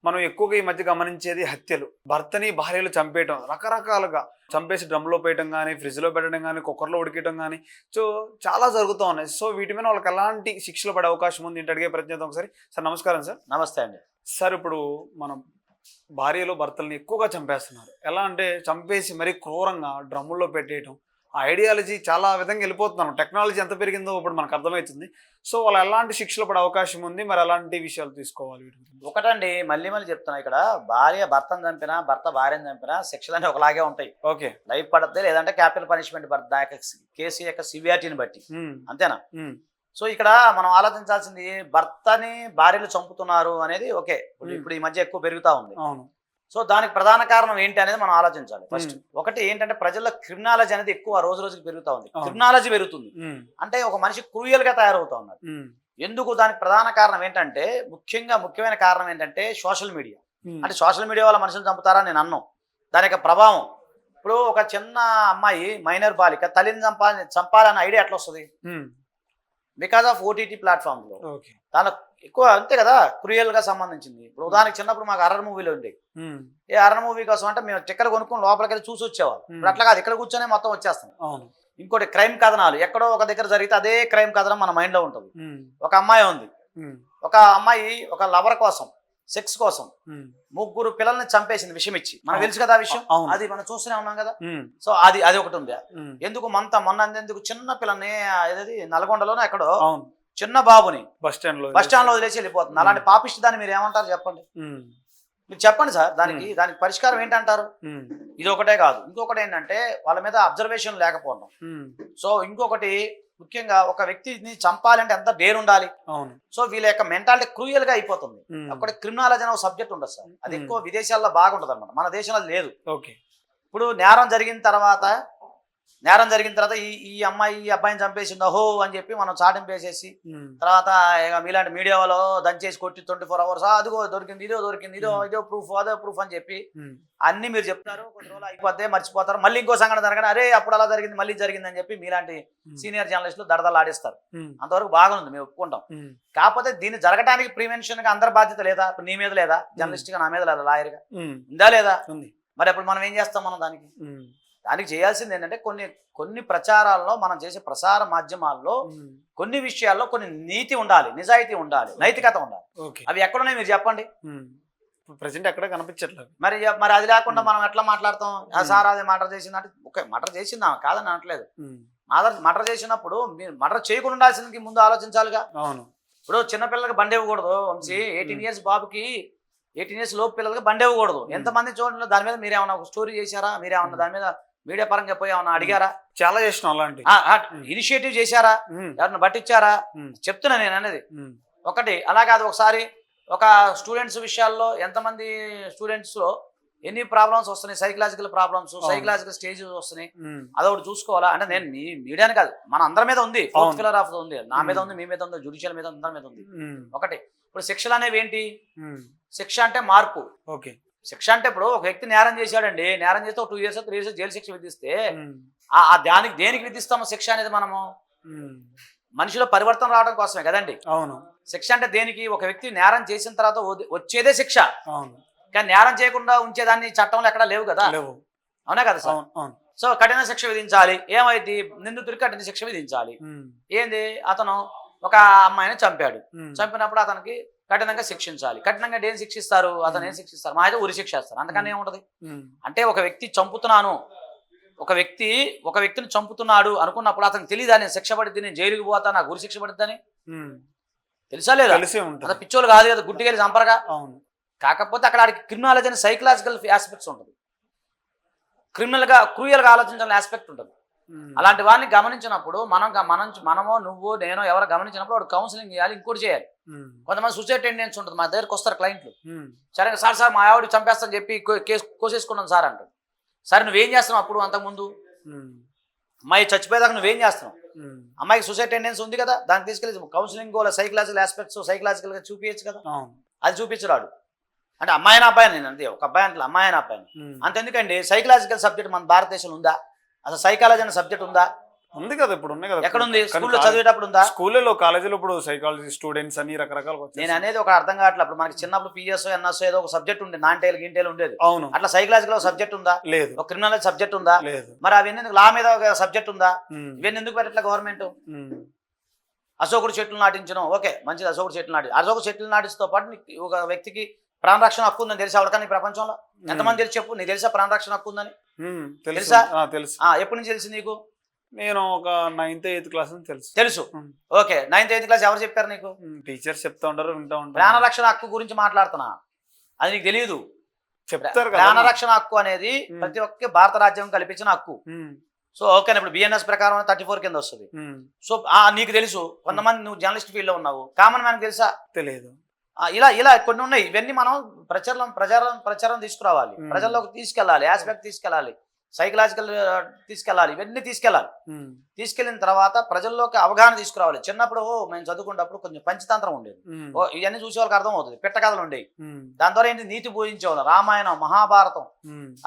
మనం ఎక్కువగా ఈ మధ్య గమనించేది హత్యలు. భర్తని భార్యలు చంపేయటం రకరకాలుగా. చంపేసి డ్రమ్‌లో పేయటం గానీ, ఫ్రిడ్జ్‌లో పెట్టడం గానీ, కుక్కర్‌లో ఉడికియటం గానీ, సో చాలా జరుగుతా ఉన్నాయి. సో వీటి మీద వాళ్ళకి ఎలాంటి శిక్షలు పడే అవకాశం ఉంది? ఏంటి అడిగే ప్రయత్నం చేద్దాం ఒకసారి. సార్ నమస్కారం సార్. నమస్తే అండి. సార్ ఇప్పుడు మనం భార్యలు భర్తల్ని ఎక్కువగా చంపేస్తున్నారు. ఎలా అంటే చంపేసి మరీ క్రూరంగా డ్రమ్ముల్లో పెట్టేయటం. ఆ ఐడియాలజీ చాలా విధంగా వెళ్ళిపోతున్నాం. టెక్నాలజీ ఎంత పెరిగిందో ఇప్పుడు మనకు అర్థమవుతుంది. సో వాళ్ళు ఎలాంటి శిక్షలు పడే అవకాశం ఉంది? మరి ఎలాంటి విషయాలు తీసుకోవాలి వీటి గురించి? ఒకటండి, మళ్ళీ మళ్ళీ చెప్తున్నా, ఇక్కడ భార్య భర్తను చంపినా, భర్త భార్యను చంపినా శిక్షలన్నీ ఒకలాగే ఉంటాయి. ఓకే. లైఫ్ పడద్ది, లేదంటే క్యాపిటల్ పనిష్మెంట్ పడుతుంది, ఆ కేసు యొక్క సివియారిటీని బట్టి. అంతేనా? సో ఇక్కడ మనం ఆలోచించాల్సింది, భర్తని భార్యలు చంపుతున్నారు అనేది ఓకే, ఇప్పుడు ఈ మధ్య ఎక్కువ పెరుగుతా ఉంది. అవును. సో దానికి ప్రధాన కారణం ఏంటి అనేది మనం ఆలోచించాలి. ఫస్ట్ ఒకటి ఏంటంటే, ప్రజల్లో క్రిమినాలజీ అనేది ఎక్కువ రోజు రోజుకి పెరుగుతా ఉంది. క్రిమినాలజీ పెరుగుతుంది అంటే ఒక మనిషి క్రూయల్ గా తయారవుతా ఉన్నారు. ఎందుకు? దానికి ప్రధాన కారణం ఏంటంటే, ముఖ్యమైన కారణం ఏంటంటే సోషల్ మీడియా. అంటే సోషల్ మీడియా వల్ల మనుషులు చంపుతారా నేను అన్నాం. దాని యొక్క ప్రభావం. ఇప్పుడు ఒక చిన్న అమ్మాయి, మైనర్ బాలిక తల్లిని చంపాలన్న ఐడియా ఎట్లా వస్తుంది? బికాస్ ఆఫ్ ఓటీటీ ప్లాట్ఫామ్ లో. దానికి ఎక్కువ అంతే కదా, క్రూయల్ గా సంబంధించింది. ఇప్పుడు ఉదాహరణకి చిన్నప్పుడు మాకు హర్రర్ మూవీలు ఉండేవి. ఏ హర్రర్ మూవీ కోసం అంటే మేము టికెట్ కొనుక్కొని లోపలికి వెళ్ళి చూసి వచ్చేవాళ్ళు. ఇప్పుడు అట్లా కాదు, ఇక్కడ కూర్చొని మొత్తం వచ్చేస్తాం. ఇంకోటి క్రైమ్ కథనాలు, ఎక్కడో ఒక దగ్గర జరిగితే అదే క్రైమ్ కథనం మన మైండ్ లో ఉంటుంది. ఒక అమ్మాయి ఉంది, ఒక అమ్మాయి ఒక లవర్ కోసం, సెక్స్ కోసం 3 పిల్లల్ని చంపేసింది విషయం ఇచ్చి. మనకు తెలుసు కదా ఆ విషయం, అది మనం చూస్తూనే ఉన్నాం కదా. సో అది ఒకటి ఉంది. ఎందుకు మొన్న ఎందుకు చిన్న పిల్లని, ఏదది నల్గొండలోనే ఎక్కడో చిన్న బాబుని బస్ స్టాండ్ లో వదిలేసి వెళ్ళిపోతుంది. అలాంటి పాపిష్టి దాన్ని మీరు ఏమంటారు చెప్పండి? మీరు చెప్పండి సార్. దానికి పరిష్కారం ఏంటంటారు? ఇది ఒకటే కాదు, ఇంకొకటి ఏంటంటే వాళ్ళ మీద అబ్జర్వేషన్ లేకపోవడం. సో ఇంకొకటి ముఖ్యంగా, ఒక వ్యక్తిని చంపాలంటే ఎంత డేర్ ఉండాలి. సో వీళ్ళ యొక్క మెంటాలిటీ క్రూయల్ గా అయిపోతుంది. అక్కడ క్రిమినాలజీ అనే ఒక సబ్జెక్ట్ ఉండదు సార్. అది ఎక్కువ విదేశాల్లో బాగుంటది అనమాట, మన దేశంలో లేదు. ఇప్పుడు నేరం జరిగిన తర్వాత ఈ అమ్మాయి ఈ అబ్బాయిని చంపేసింది అహో అని చెప్పి మనం చాటింపు వేసేసి, తర్వాత మీలాంటి మీడియా వాళ్ళు దంచేసి కొట్టి 24 hours అదిగో దొరికింది, ఇదో ప్రూఫ్, అదో ప్రూఫ్ అని చెప్పి అన్ని మీరు చెప్తారు. కొన్ని రోజులు అయిపోతే మర్చిపోతారు. మళ్ళీ ఇంకో సంఘటన జరగడం, అరే అప్పుడు అలా జరిగింది, మళ్ళీ జరిగింది అని చెప్పి మీలాంటి సీనియర్ జర్నలిస్టులు దడదలు ఆడిస్తారు. అంతవరకు బాగుంది, మేము ఒప్పుకుంటాం. కాకపోతే దీన్ని జరగడానికి ప్రివెన్షన్ గా అందరి బాధ్యత లేదా? నీ మీద లేదా? జర్నలిస్ట్ గా నా మీద లేదా? లాయర్ గా ఉందా లేదా? మరి అప్పుడు మనం ఏం చేస్తాం? మనం దానికి చేయాల్సింది ఏంటంటే, కొన్ని ప్రచారాల్లో, మనం చేసే ప్రసార మాధ్యమాల్లో కొన్ని విషయాల్లో కొన్ని నీతి ఉండాలి, నిజాయితీ ఉండాలి, నైతికత ఉండాలి. అవి ఎక్కడున్నాయి మీరు చెప్పండి? ప్రెసెంట్ ఎక్కడ కనిపించట్లేదు. మరి అది లేకుండా మనం ఎట్లా మాట్లాడతాం? సార్ అది మర్డర్ చేసిందంటే, ఓకే మర్డర్ చేసిందా కాదని అనట్లేదు. మర్డర్ చేసినప్పుడు మీరు మర్డర్ చేయకుండా ఉండాల్సింది ముందు ఆలోచించాలిగా. అవును. ఇప్పుడు చిన్నపిల్లలకి బండి ఇవ్వకూడదు. వంశీ 18 years బాబుకి, 18 years లోపు పిల్లలకి బండి ఇవ్వకూడదు. ఎంతమంది చూడండి, దాని మీద మీరేమన్నా ఒక స్టోరీ చేశారా? మీరేమన్నా దాని మీద మీడియా పరంగా పోయి ఏమన్నా అడిగారా? చాలా చేసినాం అలాంటి ఇనిషియేటివ్ చేశారా? ఎవరిని పట్టించారా? చెప్తున్నా నేను అనేది. ఒకటి అలా కాదు, ఒకసారి ఒక స్టూడెంట్స్ విషయాల్లో ఎంతమంది స్టూడెంట్స్ లో ఎన్ని ప్రాబ్లమ్స్ వస్తున్నాయి, సైకలాజికల్ ప్రాబ్లమ్స్, సైకలాజికల్ స్టేజెస్ వస్తున్నాయి. అదొకటి చూసుకోవాలా అంటే, నేను మీడియాని కాదు, మన అందరి మీద ఉంది. ఫోర్త్ పిల్లర్ ఆఫ్ ఉంది, నా మీద ఉంది, మీ మీద ఉంది, జుడిషియల్ మీద, అందరి మీద ఉంది. ఒకటి ఇప్పుడు శిక్షలు అనేవి ఏంటి? శిక్ష అంటే మార్పు. ఓకే. శిక్ష అంటే, ఇప్పుడు ఒక వ్యక్తి నేరం చేశాడండి, నేరం చేస్తే ఒక 2 years 3 years జైలు శిక్ష విధిస్తే దేనికి విధిస్తాము శిక్ష అనేది? మనము మనిషిలో పరివర్తన రావడం కోసమే కదండి. అవును. శిక్ష అంటే దేనికి? ఒక వ్యక్తి నేరం చేసిన తర్వాత వచ్చేదే శిక్ష. కానీ నేరం చేయకుండా ఉంచేదాన్ని చట్టంలో ఎక్కడా లేవు కదా. అవునా కదా సార్? సో కఠిన శిక్ష విధించాలి. ఏమైంది? నిందితుడికి కఠిన శిక్ష విధించాలి. ఏంది? అతను ఒక అమ్మాయిని చంపాడు, చంపినప్పుడు అతనికి కఠినంగా శిక్షించాలి. కఠినంగా ఏం శిక్షిస్తారు? అతను ఏం శిక్షిస్తారు? మా అయితే ఉరి శిక్ష ఇస్తారు. అంతకన్నా ఏముంటది? అంటే ఒక వ్యక్తి చంపుతున్నాను, ఒక వ్యక్తిని చంపుతున్నాడు అనుకున్నప్పుడు అతనికి తెలియదా నేను శిక్ష పడిద్ది, నేను జైలుకి పోతా, నాకు ఉరి శిక్ష పడిద్దని? తెలుసా లేదా? అతను పిచ్చోళ్ళు కాదు కదా, గుట్టికెళ్ళి చంపరగా. కాకపోతే అక్కడ క్రిమినాలజీ అని సైకలాజికల్ ఆస్పెక్ట్స్ ఉంటుంది, క్రూయల్ గా ఆలోచించాలని ఆస్పెక్ట్ ఉంటుంది. అలాంటి వాడిని గమనించినప్పుడు మనమో నువ్వు నేనో ఎవరో గమనించినప్పుడు వాడు కౌన్సిలింగ్ చేయాలి, ఇంకోటి చేయాలి. కొంతమంది సూసైడ్ టెండెన్సీ ఉంటుంది. మా దగ్గరకు వస్తారు క్లయింట్లు, సరే సార్ మా ఆవిడ చంపేస్తాను చెప్పి కేసు కోసేసుకున్నాను సార్ అంటారు. సరే నువ్వేం చేస్తున్నావు? అప్పుడు అంతకుముందు అమ్మాయి చచ్చిపోయేదాకా నువ్వేం చేస్తున్నావు? అమ్మాయికి సూసైడ్ టెండెన్సీ ఉంది కదా, దానికి తీసుకెళ్ళి కౌన్సిలింగ్ సైకలాజికల్ ఆస్పెక్ట్స్ సైకలాజికల్ గా చూపించచ్చు కదా. అది చూపించరాడు. అంటే అమ్మాయిన అబ్బాయిని, నేను అంతే, ఒక అబ్బాయి అంటే అమ్మాయిన అబ్బాయిని అంతెందుకండి, సైకలాజికల్ సబ్జెక్ట్ మన భారతదేశంలో ఉందా? అసలు సైకాలజీ అనే సబ్జెక్ట్ ఉందా? ఉంది కదా, ఇప్పుడు ఉన్నాయి కదా. ఎక్కడ ఉంది? స్కూల్లో చదివేటప్పుడు ఉందా? స్కూళ్ళలో కాలేజీలో ఇప్పుడు సైకాలజీ స్టూడెంట్స్ అని రకరకాల. నేను అనేది ఒక అర్థం కావట్లేదు. అప్పుడు మనకి చిన్నప్పుడు పిఎస్ ఎన్ఎస్ ఏదో ఒక సబ్జెక్ట్ ఉండేది, నాన్-టైల్ గింటేలు ఉండేది. అవును. అట్లా సైకలాజికల్ సబ్జెక్ట్ ఉందా? లేదు. ఒక క్రిమినాలజీ సబ్జెక్ట్ ఉందా? లేదు. మరి అవన్నీ ఎందుకు? లా మీద ఒక సబ్జెక్ట్ ఉందా? ఇవన్నీ ఎందుకు పెట్టట్లే గవర్నమెంట్? అశోకుడు చెట్లు నాటించడం ఓకే, మంచిది. అశోకుడు చెట్లు అశోకుడు చెట్లు నాటితో పాటు ఒక వ్యక్తికి ప్రాణరక్షణ హక్కు ఉందని తెలిసి ఎవరికన్నా ఈ ప్రపంచంలో ఎంతమంది తెలిసి చెప్పు? నీకు తెలుసా ప్రాణరక్షణ హక్కు ఉందని? తెలుసా? తెలుసు. ఎప్పటి నుంచి తెలిసి నీకు? నేను ఒక 9th 8th క్లాస్ తెలుసు. తెలుసు. ఓకే, 9th 8th క్లాస్ ఎవరు చెప్పారు నీకు? టీచర్స్ చెప్తా ఉంటారు, వింటా ఉంటారు. ప్రాణరక్షణ హక్కు గురించి మాట్లాడుతున్నా, అది నీకు తెలియదు. చెప్తారు. ప్రాణరక్షణ హక్కు అనేది ప్రతి ఒక్క భారత రాజ్యాంగం కల్పించిన హక్కు. సో ఓకే, ఇప్పుడు బిఎన్ఎస్ ప్రకారం 34 కింద వస్తుంది. సో నీకు తెలుసు. కొంతమంది నువ్వు జర్నలిస్ట్ ఫీల్డ్ లో ఉన్నావు, కామన్ మ్యాన్ తెలుసా? తెలియదు. ఇలా ఇలా కొన్ని ఉన్నాయి. ఇవన్నీ మనం ప్రచారం తీసుకురావాలి, ప్రజల్లోకి తీసుకెళ్ళాలి, ఆస్పెక్ట్ తీసుకెళ్ళాలి, సైకలాజికల్ తీసుకెళ్ళాలి, ఇవన్నీ తీసుకెళ్ళాలి. తీసుకెళ్ళిన తర్వాత ప్రజల్లోకి అవగాహన తీసుకురావాలి. చిన్నప్పుడు మేము చదువుకున్నప్పుడు కొంచెం పంచతంత్రం ఉండేది, ఇవన్నీ చూసే వాళ్ళకి అర్థం అవుతుంది. పెట్టకథలు ఉండేవి, దాని ద్వారా ఏంటి నీతి బోధించేవాళ్ళు. రామాయణం, మహాభారతం.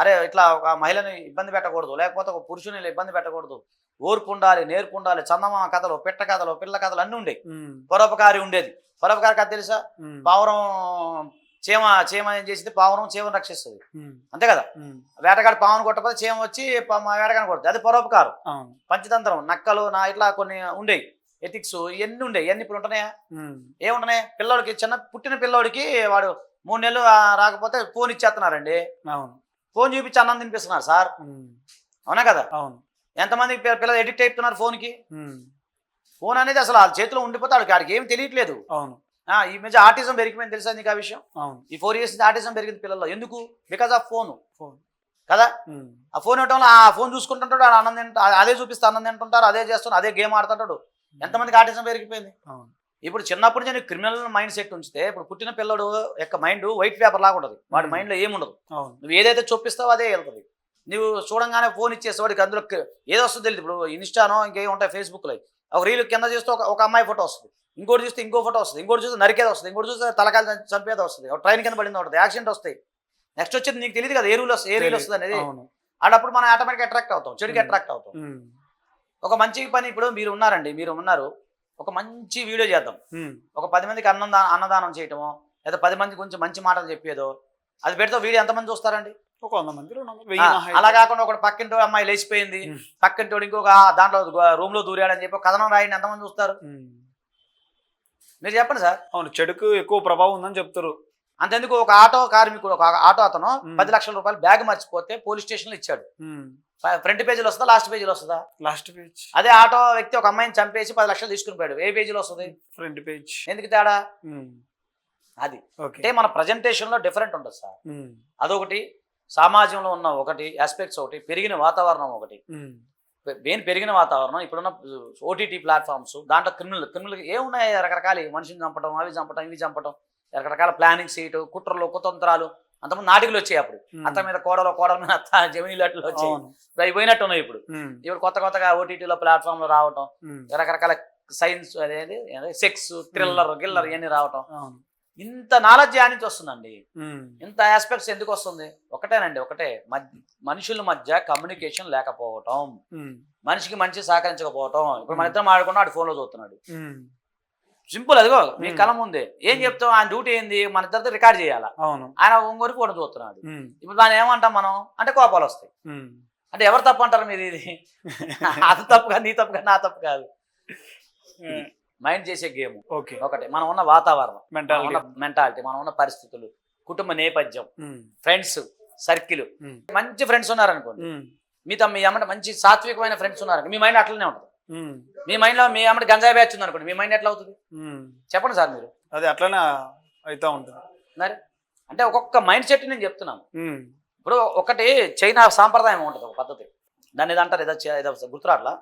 అరే ఇట్లా ఒక మహిళని ఇబ్బంది పెట్టకూడదు, లేకపోతే ఒక పురుషుని ఇబ్బంది పెట్టకూడదు, ఓర్పు ఉండాలి, నేర్పు ఉండాలి. చందమామ కథలు, పెట్ట కథలు, పిల్ల కథలు అన్నీ ఉండేవి. పరోపకారి ఉండేది. పరోపకారి కథ తెలుసా? పావురం చీమ ఏం చేసింది? పావురం చీమను రక్షిస్తుంది, అంతే కదా. వేటగాడు పావును కొట్టకపోతే చీమ వచ్చి వేటగాడిని కొడుతుంది, అది పరోపకారం. పంచతంత్రం, నక్కలు, ఇట్లా కొన్ని ఉండేవి, ఎథిక్స్, ఇవన్నీ ఉండేవి. ఇవన్నీ ఇప్పుడు ఉంటున్నాయా? ఏముంటున్నాయి? పిల్లోడికి పుట్టిన పిల్లోడికి వాడు 3 నెలలు రాకపోతే ఫోన్ ఇచ్చేస్తున్నారండి. ఫోన్ చూపించి అన్నం తినిపిస్తున్నారు సార్, అవునా కదా? ఎంతమంది పిల్లలు ఎడిక్ట్ అయిపోతున్నారు ఫోన్కి. ఫోన్ అనేది అసలు వాళ్ళ చేతిలో ఉండిపోతే వాడికి ఏమి తెలియట్లేదు. ఈ మధ్య ఆటిజం పెరిగిపోయింది, తెలుసా నీకు ఆ విషయం? ఈ 4 years ఆటిజం పెరిగింది పిల్లల్లో. ఎందుకు? బికాస్ ఆఫ్ ఫోన్ కదా. ఆ ఫోన్ ఇవ్వటంలో ఆ ఫోన్ చూసుకుంటుంటాడు, అన్నం అదే చూపిస్తే అన్నం తింటుంటారు, అదే చేస్తున్నాడు, అదే గేమ్ ఆడుతుంటాడు. ఎంతమందికి ఆటిజం పెరిగిపోయింది. ఇప్పుడు చిన్నప్పటి నుంచి క్రిమినల్ మైండ్ సెట్ ఉంచితే ఇప్పుడు పుట్టిన పిల్లడు యొక్క మైండ్ వైట్ పేపర్ లాగా ఉంటుంది, వాడి మైండ్ లో ఏముండదు. నువ్వు ఏదైతే చొప్పిస్తావో అదే వెళ్తుంది. నువ్వు చూడంగానే ఫోన్ ఇచ్చేస్తే వాడికి అందులో ఏదో వస్తుంది తెలియదు. ఇప్పుడు ఇన్స్టానో ఇంకేం ఉంటాయి, ఫేస్బుక్లో ఒక రీల్ కింద చూస్తే ఒక అమ్మాయి ఫోటో వస్తుంది, ఇంకోటి చూస్తే ఇంకో ఫోటో వస్తుంది, ఇంకోటి చూస్తే నరికేది వస్తుంది, ఇంకోటి చూస్తే తలకాయలు చంపేది వస్తుంది, ఒక ట్రైన్ కింద పడింది ఉంటుంది, యాక్సిడెంట్ వస్తాయి. నెక్స్ట్ వచ్చేది నీకు తెలియదు కదా ఏ రీల్ వస్తుంది అనేది. అప్పుడు మనం ఆటోమేటిక్ అట్రాక్ట్ అవుతాం, చెడుకి అట్రాక్ట్ అవుతాం. ఒక మంచి పని ఇప్పుడు మీరు ఉన్నారు, ఒక మంచి వీడియో చేద్దాం, ఒక 10 మందికి అన్నదానం చేయటమో, లేదా 10 మంది గురించి మంచి మాటలు చెప్పేదో, అది పెడితే వీడియో ఎంతమంది చూస్తారండి? ఒక 100 మంది. అలా కాకుండా ఒకటి పక్కింటో అమ్మాయి లేచిపోయింది, పక్కింటోడు ఇంకొక దాంట్లో రూమ్ లో దూరాడని చెప్పి కథనం రాయండి, ఎంతమంది చూస్తారు? మీరు చెప్పండి సార్. అవును, చెడుకు ఎక్కువ ప్రభావం ఉందని చెప్తారు. అంతెందుకు, ఒక ఆటో కార్మికుడు, ఒక ఆటో అతను 10 లక్షల రూపాయలు బ్యాగ్ మర్చిపోతే పోలీస్ స్టేషన్ లో ఇచ్చాడు. ఫ్రంట్ పేజీలో వస్తుందా, లాస్ట్ పేజీలో వస్తుందా? Last page. అదే ఆటో వ్యక్తి ఒక అమ్మాయిని చంపేసి 10 లక్షలు తీసుకుని పోయాడు, ఏ పేజీలో వస్తుంది? Front page. ఎందుకు తేడా? అది అంటే మన ప్రజెంటేషన్ లో డిఫరెంట్ ఉంటుంది సార్. అదొకటి. సమాజంలో ఉన్న ఒకటి ఆస్పెక్ట్స్, ఒకటి పెరిగిన వాతావరణం, ఒకటి పెరిగిన వాతావరణం. ఇప్పుడున్న ఓటీటీ ప్లాట్ఫామ్స్, దాంట్లో క్రిమినల్ ఏమున్నాయి? రకరకాల మనిషిని చంపడం, అవి చంపడం, ఇవి చంపడం, రకరకాల ప్లానింగ్ చేయటం, కుట్రలు, కుతంత్రాలు. అంతమంది నాటికలు వచ్చాయి అప్పుడు, అత్త మీద కోడల మీద అత్త, జమినీలు వచ్చాయి, అవి పోయినట్టు ఉన్నాయి. ఇప్పుడు కొత్తగా ఓటీటీలో ప్లాట్ఫామ్ లో రావటం, రకరకాల సైన్స్, అదేది సెక్స్, థ్రిల్లర్, గిల్లర్ ఇవన్నీ రావటం. ఇంత నాలెడ్జ్ నుంచి వస్తుందండి, ఇంత ఆస్పెక్ట్స్ ఎందుకు వస్తుంది? ఒకటేనండి, ఒకటే, మనుషుల మధ్య కమ్యూనికేషన్ లేకపోవటం, మనిషికి మనిషి సహకరించకపోవటం. ఇప్పుడు మన ఇద్దరం ఆడుకున్నా వాడు ఫోన్ లో చూస్తున్నాడు, సింపుల్. అదిగో మీ కళ ముందే. ఏం చెప్తాం? ఆయన డ్యూటీ ఏంది? మన ఇద్దరితో రికార్డ్ చేయాలా, ఆయన ఒంగోరి ఫోన్ చూస్తున్నాడు. ఇప్పుడు దాన్ని ఏమంటాం మనం అంటే? కోపాలు వస్తాయి. అంటే ఎవరు తప్పు అంటారు మీరు? ఇది అది తప్పు కాదు, నీ తప్పు కాదు, నా తప్పు కాదు. మైండ్ చేసే గేమ్ ఒకటి. మనం ఉన్న వాతావరణం, మెంటాలిటీ, మనం ఉన్న పరిస్థితులు, కుటుంబ నేపథ్యం, ఫ్రెండ్స్ సర్కిల్. మంచి ఫ్రెండ్స్ ఉన్నారనుకోండి, మీ అమ్మట మంచి సాత్వికమైన ఫ్రెండ్స్ ఉన్నారనుకో, మీ మైండ్ అట్లనే ఉంటుంది. మీ మైండ్ లో మీ అమ్మట గంజాయి బ్యాచ్ ఉంది అనుకోండి, మీ మైండ్ ఎట్లా అవుతుంది? చెప్పండి సార్ మీరు. అది అట్లనే అవుతా ఉంటుంది మరి. అంటే ఒక్కొక్క మైండ్ సెట్ నేను చెప్తున్నాను. ఇప్పుడు ఒకటి చైనా సాంప్రదాయం ఉంటుంది, ఒక పద్ధతి, దాన్ని ఏదంటారు, ఏదో గుర్తురాట్లా.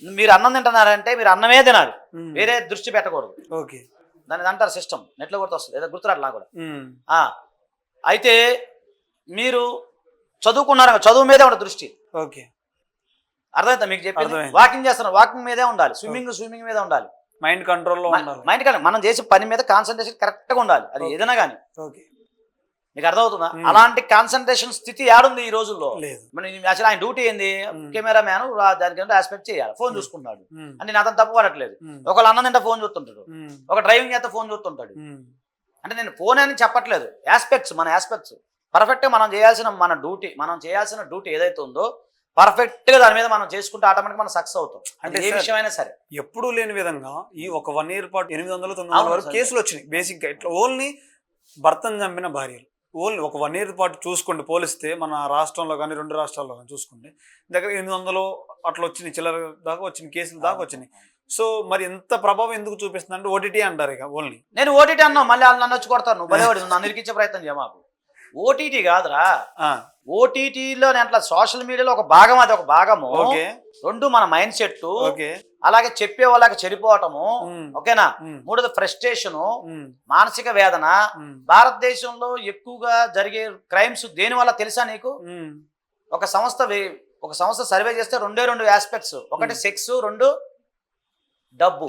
మీరు అన్నం తింటున్నారంటే మీరు అన్నమే తినాలి, వేరే దృష్టి పెట్టకూడదు. దాన్ని అంటారు సిస్టమ్, నెట్లో కూడా వస్తుంది, ఏదో గుర్తురాట్లా కూడా. అయితే మీరు చదువుకున్నారు, చదువు మీదే ఉంటుంది దృష్టి. అర్థమైతే మీకు చెప్పి? వాకింగ్ చేస్తున్నారు, వాకింగ్ మీదే ఉండాలి. స్విమ్మింగ్ మీద ఉండాలి. మైండ్ కంట్రోల్లో ఉండాలి. మైండ్ మనం చేసే పని మీద కాన్సన్ట్రేషన్ కరెక్ట్గా ఉండాలి, అది ఏదైనా కానీ. నీకు అర్థమవుతుందా? అలాంటి కాన్సన్ట్రేషన్ స్థితి ఏడుంది ఈ రోజుల్లో. లేదు. అసలు ఆయన డ్యూటీ ఏంది? కెమెరా మ్యాన్ దానికి ఆస్పెక్ట్ చేయాలి, ఫోన్ చూసుకున్నాడు అంటే నేను అతను తప్పు పడట్లేదు. ఒకళ్ళు అన్నం తింటే ఫోన్ చూస్తుంటాడు, ఒక డ్రైవింగ్ చేస్తే ఫోన్ చూస్తుంటాడు. అంటే నేను ఫోన్ అని చెప్పట్లేదు, ఆస్పెక్ట్స్ మన ఆస్పెక్ట్స్ పర్ఫెక్ట్గా మనం చేయాల్సిన మన డ్యూటీ, మనం చేయాల్సిన డ్యూటీ ఏదైతే ఉందో పర్ఫెక్ట్గా దాని మీద మనం చేసుకుంటే ఆటోమేటిక్ మనం సక్సెస్ అవుతాం. అంటే ఏ విషయమైనా సరే ఎప్పుడూ లేని విధంగా ఈ ఒక 1 year పాటు 800-900 వరకు కేసులు వచ్చినాయి. బేసిక్గా ఇట్లా ఓన్లీ భర్తను చంపిన భార్యలు ఓన్లీ ఒక 1 year పాటు చూసుకోండి, పోలిస్తే మన రాష్ట్రంలో కానీ 2 రాష్ట్రాల్లో కానీ చూసుకోండి దగ్గర 800 అట్లా వచ్చినాయి, చిల్లర దాకా వచ్చినాయి, కేసులు దాకా వచ్చినాయి. సో మరి ఎంత ప్రభావం ఎందుకు చూపిస్తుంది అంటే ఓటీటీ అంటారు. ఇక ఓన్లీ నేను ఓటీటీ అన్నావు, మళ్ళీ వాళ్ళు నన్ను వచ్చి కొడతారు, నువ్వు భలేవాడు, నన్ను ఇరికించే ప్రయత్నం చేయమాకు. ఓటీటీ కాదురా, ఓటీటీలో అట్లా సోషల్ మీడియాలో ఒక భాగం, అది ఒక భాగము. రెండు మన మైండ్ సెట్, అలాగే చెప్పే వాళ్ళకి చెడిపోవటము, ఓకేనా. మూడోది ఫ్రస్ట్రేషను, మానసిక వేదన. భారతదేశంలో ఎక్కువగా జరిగే క్రైమ్స్ దేని వల్ల తెలుసా నీకు? ఒక సంస్థ సర్వే చేస్తే 2 ఆస్పెక్ట్స్, ఒకటి సెక్స్, 2 డబ్బు.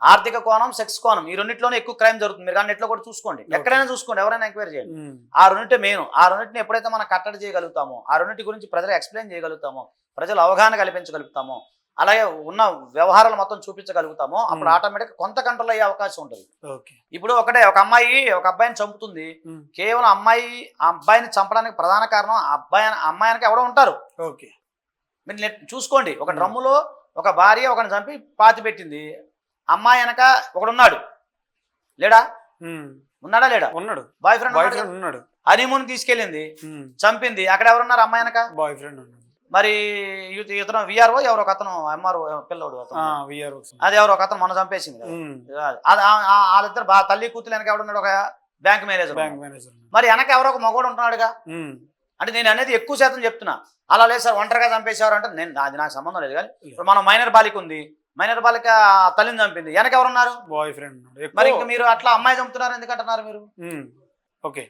ఆర్థిక కోణం, సెక్స్ కోణం, ఈ రెండింటిలోనే ఎక్కువ క్రైమ్ జరుగుతుంది. మీరు కానీ నెట్లో కూడా చూసుకోండి, ఎక్కడైనా చూసుకోండి, ఎవరైనా ఎంక్వైరీ చేయండి. ఆ రెండింటి మెయిన్. ఆ రెండింటిని ఎప్పుడైతే మనం కట్టడి చేయగలుగుతామో, ఆ రెండింటి గురించి ప్రజలు ఎక్స్ప్లెయిన్ చేయగలుగుతామో, ప్రజలు అవగాహన కల్పించగలుగుతామో, అలాగే ఉన్న వ్యవహారాలు మొత్తం చూపించగలుగుతామో, అప్పుడు ఆటోమేటిక్ కొంత కంట్రోల్ అయ్యే అవకాశం ఉంటుంది. ఇప్పుడు ఒక అమ్మాయి ఒక అబ్బాయిని చంపుతుంది, కేవలం ఆ అబ్బాయిని చంపడానికి ప్రధాన కారణం అమ్మాయికి ఎవడో ఉంటారు. మీరు చూసుకోండి, ఒక డ్రమ్ములో ఒక భార్య ఒకరిని చంపి పాతి పెట్టింది, అమ్మాయి వెనక ఒకడున్నాడు, లేడా? ఉన్నాడా లేడా? ఉన్నాడు. బాయ్ ఫ్రెండ్ ఉన్నాడు. హనీమూన్ తీసుకెళ్ళింది, చంపింది, అక్కడ ఎవరున్నారు? అమ్మాయి వెనక బాయ్ ఫ్రెండ్. మరి ఇతను విఆర్ఓ ఎవరో ఒక అతను, ఎంఆర్ఓ పిల్లోడు అది ఎవరో ఒక అతను మొన్న చంపేసింది. వాళ్ళిద్దరు తల్లి కూతురు వెనక ఎవడున్నాడు? ఒక బ్యాంక్ మేనేజర్. మరి వెనక ఎవరో ఒక మగోడు ఉంటున్నాడుగా. అంటే నేను అనేది ఎక్కువ శాతం చెప్తున్నా. అలా లేదు సార్ ఒంటరిగా చంపేసేవారు అంటే అది నాకు సంబంధం లేదు. కానీ ఇప్పుడు మనం మైనర్ బాలిక ఉంది, మైనర్ బాలిక తల్లిని చంపింది, వెనక ఎవరున్నారు? Boy friend. మరి ఇంకా మీరు అట్లా అమ్మాయి చంపుతున్నారు ఎందుకంటున్నారు మీరు? ఓకే,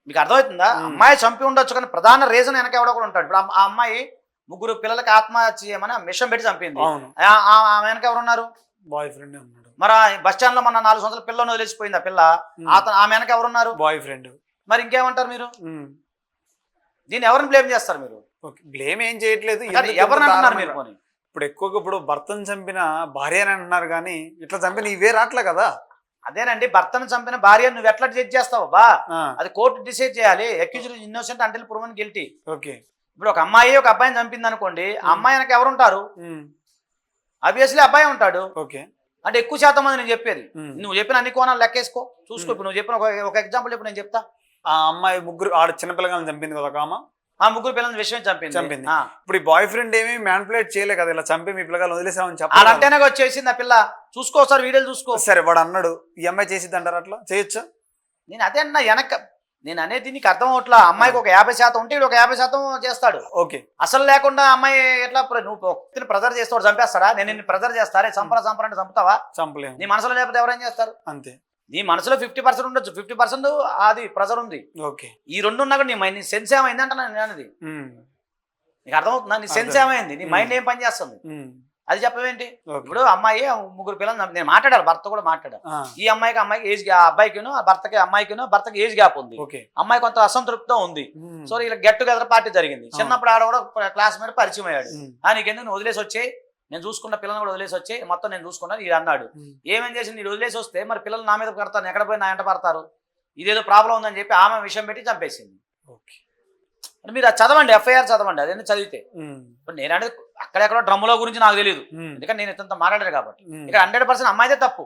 మీకు అర్థమవుతుందా? అమ్మాయి చంపి ఉండొచ్చు, కానీ ప్రధాన రీజన్ వెనక ఎవడో కూడా ఉంటాడు. ఇప్పుడు ఆ అమ్మాయి 3 పిల్లలకి ఆత్మహత్య చేయమని మిషన్ పెట్టి చంపింది, ఆమె వెనక ఎవరున్నారు? Boy friend. మరి బస్ స్టాండ్ లో మన 4 సంవత్సరాల పిల్లని వదిలేసిపోయింది ఆ పిల్ల, ఆమె వెనక ఎవరున్నారు? Boy friend. మరి ఇంకేమంటారు మీరు? దీన్ని ఎవరిని బ్లేమ్ చేస్తారు మీరు? బ్లేమ్ ఏం చేయట్లేదు, ఎవరిని అంటున్నారు మీరు? ఇప్పుడు ఎక్కువగా ఇప్పుడు భర్తను చంపిన భార్య అని అంటున్నారు, కానీ ఇట్లా చంపిన ఇవే రాట్లే కదా. అదేనండి, భర్తను చంపిన భార్య నువ్వు ఎట్లా జడ్జ్ చేస్తావు బా? అది కోర్టు డిసైడ్ చేయాలి. Accused innocent until proven guilty. Okay, ఇప్పుడు ఒక అమ్మాయి ఒక అబ్బాయిని చంపింది అనుకోండి, అమ్మాయి వెనక ఎవరుంటారు? ఆబ్వియస్లీ అబ్బాయి ఉంటాడు. ఓకే, అంటే ఎక్కువ శాతం మంది నేను చెప్పేది. నువ్వు చెప్పిన అన్ని కోణాలు లెక్కేసుకో, చూసుకో. ఇప్పుడు నువ్వు చెప్పిన ఒక ఎగ్జాంపుల్ ఇప్పుడు నేను చెప్తా. ఆ అమ్మాయి 3 ఆడ చిన్నపిల్లగాలను చంపింది కదా, ఆమె ఆ 3 పిల్లల విషయం చంపింది. ఇప్పుడు ఈ బాయ్ ఫ్రెండ్ ఏమి మ్యానిపులేట్ చేయలే కదా, ఇలా చంపి మీ పిల్లగాలు వదిలేసామని చెప్పాలి. అంటేనే వచ్చేసింది ఆ పిల్ల. చూసుకో సార్, వీడియోలు చూసుకో. సరే, వాడు అన్నాడు ఈ అమ్మాయి చేసిద్ది అంటారు, అట్లా చేయొచ్చా? నేను అదే అన్నా, వెనక నేను అనేది నీకు అర్థం అవట్లా. అమ్మాయికి ఒక 50% ఉంటే ఒక 50% చేస్తాడు. ఓకే, అసలు లేకుండా అమ్మాయి ఎట్లా? నువ్వు ప్రెజర్ చేస్తాడు, చంపేస్తాడా? నేను నిన్ను ప్రెజర్ చేస్తారే, చంపరంటే చంపుతావా? చంపలేము. నీ మనసులో లేకపోతే ఎవరేం చేస్తారు? అంతే. నీ మనసులో 50% ఉండొచ్చు, 50% అది ప్రెజర్ ఉంది. ఓకే, ఈ 2 ఉన్నా కూడా నీ సెన్స్ ఏమైంది అంటున్నా నేను అనేది. నీకు అర్థమవుతుందా? నీ సెన్స్ ఏమైంది, నీ మైండ్ ఏం పని చేస్తుంది, అది చెప్పవేంటి? ఇప్పుడు అమ్మాయి 3 పిల్లలు నేను మాట్లాడాలి, భర్త కూడా మాట్లాడారు. ఈ అమ్మాయికి ఏజ్, అబ్బాయికిను భర్తకి ఏజ్ గ్యాప్ ఉంది. అమ్మాయి కొంత అసంతృప్తితో ఉంది. సో ఇలా గెట్ టుగెదర్ పార్టీ జరిగింది. చిన్నప్పుడు ఆడ కూడా క్లాస్మేట్ పరిచయం అయ్యాడు. నీకెందుకు నువ్వు వదిలేసి వచ్చి, నేను చూసుకున్న పిల్లలు కూడా వదిలేసి వచ్చి, మొత్తం నేను చూసుకున్నాను ఇది అన్నాడు. ఏమేం చేసింది? నేను వదిలేసి వస్తే మరి పిల్లలు నా మీద పడతాను, ఎక్కడ పోయి నా వెంట పడతారు, ఇదేదో ప్రాబ్లం ఉందని చెప్పి ఆమె విషయం పెట్టి చంపేసింది. మీరు అది చదవండి, ఎఫ్ఐఆర్ చదవండి, అదేంటి చదివితే. ఇప్పుడు నేనంటే అక్కడెక్కడో డ్రమ్ముల గురించి నాకు తెలియదు, ఎందుకంటే నేను ఇంత మాట్లాడాను కాబట్టి. ఇక్కడ 100% అమ్మాయిదే తప్పు.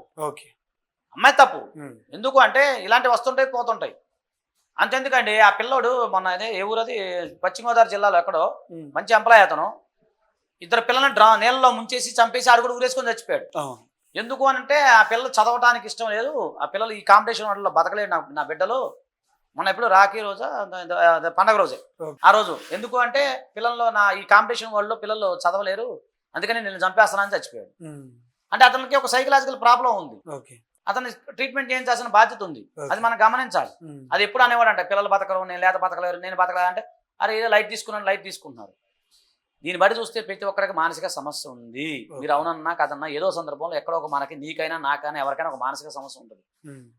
అమ్మాయి తప్పు. ఎందుకు అంటే ఇలాంటివి వస్తుంటాయి పోతుంటాయి. అంతెందుకండి, ఆ పిల్లోడు మొన్న అదే ఏ ఊరది, పశ్చిమ గోదావరి జిల్లాలో ఎక్కడో మంచి ఎంప్లాయ్ అతను 2 పిల్లల్ని నీళ్ళలో ముంచేసి చంపేసి ఆడు కూడా ఊరేసుకొని చచ్చిపోయాడు. ఎందుకు అని అంటే ఆ పిల్లలు చదవడానికి ఇష్టం లేదు, ఆ పిల్లలు ఈ కాంపిటీషన్ వాటిలో బతకలేదు నా బిడ్డలు. మొన్న ఎప్పుడు రాఖీ రోజా పండగ రోజే ఆ రోజు. ఎందుకు అంటే పిల్లల్లో ఈ కాంపిటీషన్ వరల్డ్లో పిల్లలు చదవలేరు, అందుకని నేను చంపేస్తానని చచ్చిపోయాడు. అంటే అతనికి ఒక సైకలాజికల్ ప్రాబ్లం ఉంది, అతన్ని ట్రీట్మెంట్ చేయించాల్సిన బాధ్యత ఉంది. అది మనం గమనించాలి. అది ఎప్పుడు అనేవాడు అంటే పిల్లలు బతకరు, నేను లేత బతకలేరు, నేను బతకలేదు అంటే, అరే లైట్ తీసుకున్నాను, లైట్ తీసుకుంటున్నారు. దీన్ని బట్టి చూస్తే ప్రతి ఒక్కరికి మానసిక సమస్య ఉంది. మీరు అవునన్నా కాదన్నా ఏదో సందర్భంలో ఎక్కడో ఒక మనకి నీకైనా నాకైనా ఎవరికైనా ఒక మానసిక సమస్య ఉంటుంది.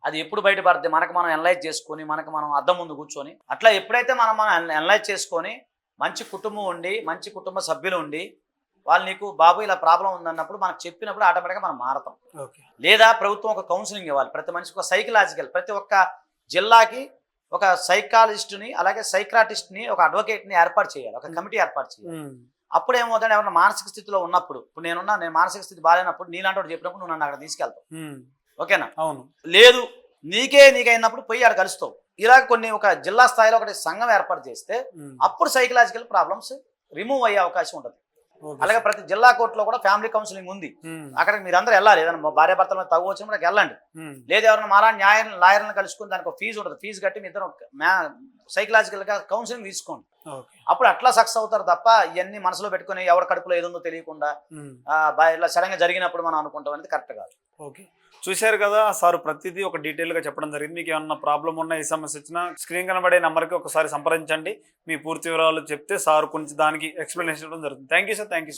అది ఎప్పుడు బయటపడుతుంది మనకు మనం అనలైజ్ చేసుకొని మనకు మనం అద్దం ముందు కూర్చొని అట్లా ఎప్పుడైతే మనం అనలైజ్ చేసుకొని మంచి కుటుంబం ఉండి మంచి కుటుంబ సభ్యులు ఉండి వాళ్ళు నీకు బాబు ఇలా ప్రాబ్లం ఉందన్నప్పుడు మనకు చెప్పినప్పుడు ఆటోమేటిక్గా మనం మారతాం. లేదా ప్రభుత్వం ఒక కౌన్సిలింగ్ ఇవ్వాలి ప్రతి మనిషికి, ఒక సైకలాజికల్ ప్రతి ఒక్క జిల్లాకి ఒక సైకాలజిస్ట్ని అలాగే సైక్రాటిస్ట్ని ఒక అడ్వకేట్ని ఏర్పాటు చేయాలి, ఒక కమిటీ ఏర్పాటు చేయాలి. అప్పుడు ఏమవుతుంది, ఎవరైనా మానసిక స్థితిలో ఉన్నప్పుడు, ఇప్పుడు నేను మానసిక స్థితి బాగాలేనప్పుడు నీలాంటి వాడు చెప్పినప్పుడు నువ్వు నన్ను అక్కడ తీసుకెళ్తావు, ఓకేనా? అవును. లేదు నీకైనప్పుడు పోయి అక్కడ కలుస్తావు. ఇలా కొన్ని ఒక జిల్లా స్థాయిలో ఒకటి సంఘం ఏర్పాటు చేస్తే అప్పుడు సైకలాజికల్ ప్రాబ్లమ్స్ రిమూవ్ అయ్యే అవకాశం ఉంటుంది. అలాగే ప్రతి జిల్లా కోర్టులో కూడా ఫ్యామిలీ కౌన్సిలింగ్ ఉంది, అక్కడికి మీరందరూ వెళ్ళాలి. ఏదైనా భార్య భర్తల మీద తగ్గు వచ్చినప్పుడు వెళ్ళండి. లేదా ఎవరైనా మాలా లాయర్లను కలుసుకుని దానికి ఫీజు ఉంటుంది, ఫీజు కట్టి మీ ఇద్దరు సైకలాజికల్ గా కౌన్సిలింగ్ తీసుకోండి. అప్పుడు అట్లా సక్సెస్ అవుతారు తప్ప ఇవన్నీ మనసులో పెట్టుకుని ఎవరి కడుపులో ఏదో తెలియకుండా ఇలా సడన్ గా జరిగినప్పుడు మనం అనుకుంటాం అనేది కరెక్ట్ కాదు. ఓకే, చూశారు కదా సార్, ప్రతిదీ ఒక డీటెయిల్గా చెప్పడం జరిగింది. మీకు ఏమన్నా ప్రాబ్లం ఉన్నా ఈ సమస్య వచ్చినా స్క్రీన్ కనబడే నెంబర్కి ఒకసారి సంప్రదించండి. మీ పూర్తి వివరాలు చెప్తే సార్ కొంచెం దానికి ఎక్స్ప్లెనేషన్ ఇవ్వడం జరుగుతుంది. Thank you sir, thank you so much.